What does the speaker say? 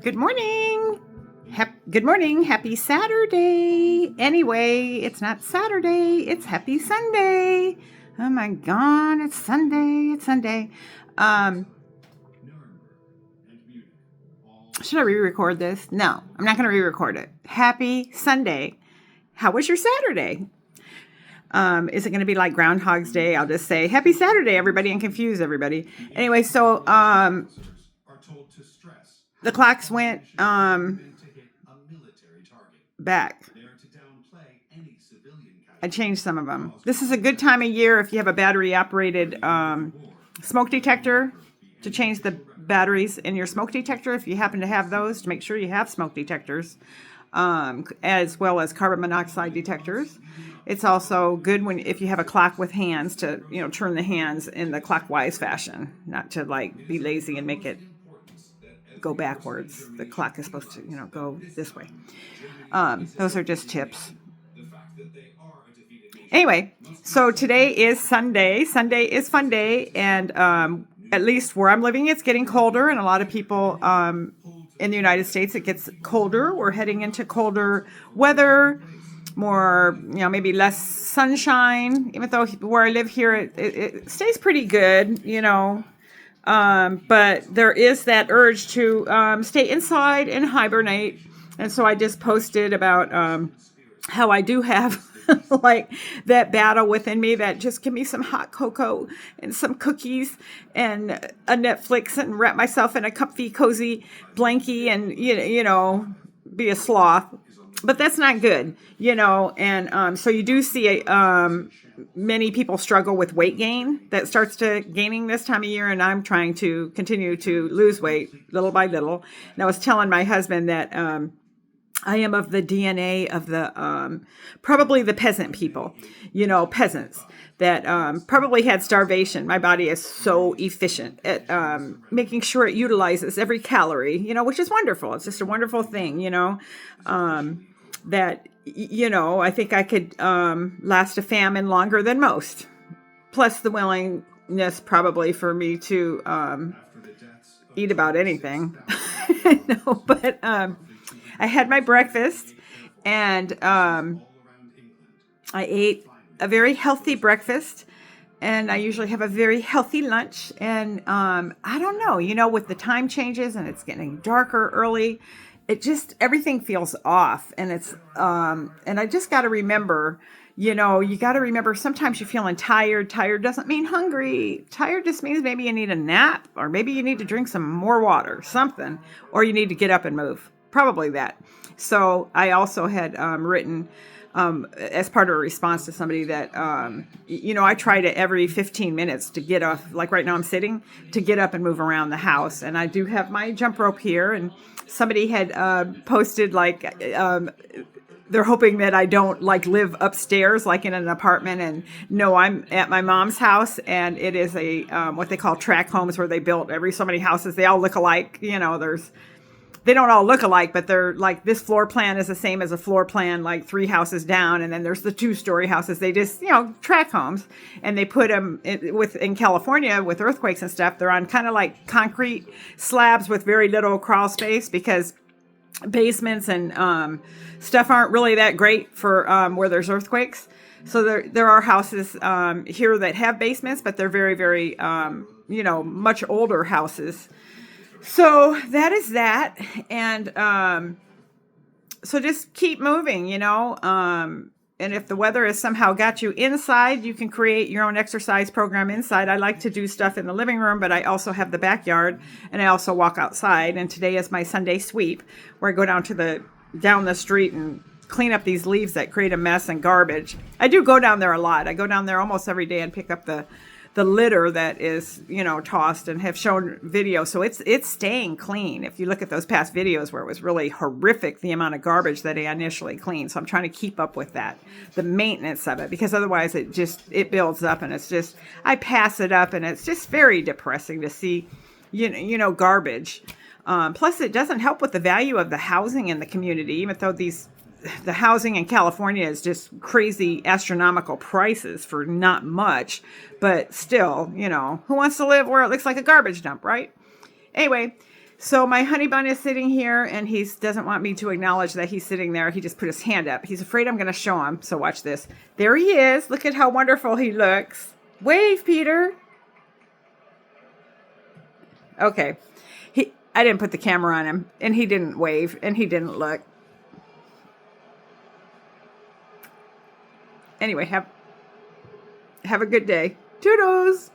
Good morning. Good morning. Happy Saturday. Anyway, it's not Saturday. It's Happy Sunday. Oh my God, it's Sunday. It's Sunday. Um, should I re-record this? No, I'm not going to re-record it. Happy Sunday. How was your Saturday? Is it going to be like Groundhog's Day? I'll just say Happy Saturday, everybody, and confuse everybody. Anyway, so the clocks went back. I changed some of them. This is a good time of year if you have a battery operated smoke detector to change the batteries in your smoke detector. If you happen to have those, to make sure you have smoke detectors, as well as carbon monoxide detectors. It's also good if you have a clock with hands to, turn the hands in the clockwise fashion, not to like be lazy and make it go backwards. The clock is supposed to, go this way. Those are just tips. Anyway, so today is Sunday. Sunday is fun day, and at least where I'm living, it's getting colder, and a lot of people in the United States, it gets colder. We're heading into colder weather, more, maybe less sunshine, even though where I live here, it stays pretty good, but there is that urge to stay inside and hibernate. And so I just posted about how I do have like that battle within me that just give me some hot cocoa and some cookies and a Netflix and wrap myself in a comfy, cozy blankie and, be a sloth. But that's not good, and so you do see many people struggle with weight gain that starts to gaining this time of year, and I'm trying to continue to lose weight little by little. And I was telling my husband that I am of the DNA of the probably the peasant people, peasants that probably had starvation. My body is so efficient at making sure it utilizes every calorie, which is wonderful. It's just a wonderful thing, that, I think I could last a famine longer than most. Plus the willingness probably for me to eat about anything. No, but I had my breakfast, and I ate a very healthy breakfast, and I usually have a very healthy lunch. And I don't know, with the time changes and it's getting darker early, it just, everything feels off. And it's, and I just got to remember, you got to remember sometimes you're feeling tired. Tired doesn't mean hungry. Tired just means maybe you need a nap, or maybe you need to drink some more water, something, or you need to get up and move. Probably that. So I also had written as part of a response to somebody that, I try to every 15 minutes to get off, like right now I'm sitting, to get up and move around the house. And I do have my jump rope here, and somebody had posted like they're hoping that I don't like live upstairs, like in an apartment. And no, I'm at my mom's house, and it is a what they call tract homes, where they built every so many houses. They all look alike. They don't all look alike, but they're like, this floor plan is the same as a floor plan, like 3 houses down. And then there's the 2-story houses. They just, tract homes, and they put them in California with earthquakes and stuff. They're on kind of like concrete slabs with very little crawl space, because basements and stuff aren't really that great for where there's earthquakes. So there are houses here that have basements, but they're very, very, much older houses. So that is that. And so just keep moving, and if the weather has somehow got you inside, you can create your own exercise program inside. I like to do stuff in the living room, but I also have the backyard, and I also walk outside. And today is my Sunday sweep, where I go down the street and clean up these leaves that create a mess and garbage. I do go down there a lot. I go down there almost every day and pick up the litter that is, tossed, and have shown video. So it's staying clean. If you look at those past videos where it was really horrific, the amount of garbage that I initially cleaned. So I'm trying to keep up with that, the maintenance of it, because otherwise it builds up, and it's just, I pass it up, and it's just very depressing to see, garbage. Plus it doesn't help with the value of the housing in the community, even though the housing in California is just crazy astronomical prices for not much, but still, who wants to live where it looks like a garbage dump, right? Anyway, So my honey bun is sitting here, and he doesn't want me to acknowledge that he's sitting there. He just put his hand up. He's afraid I'm going to show him. So watch this. There he is. Look at how wonderful he looks. Wave, Peter. Okay. I didn't put the camera on him, and he didn't wave, and he didn't look. Anyway, have a good day. Toodles.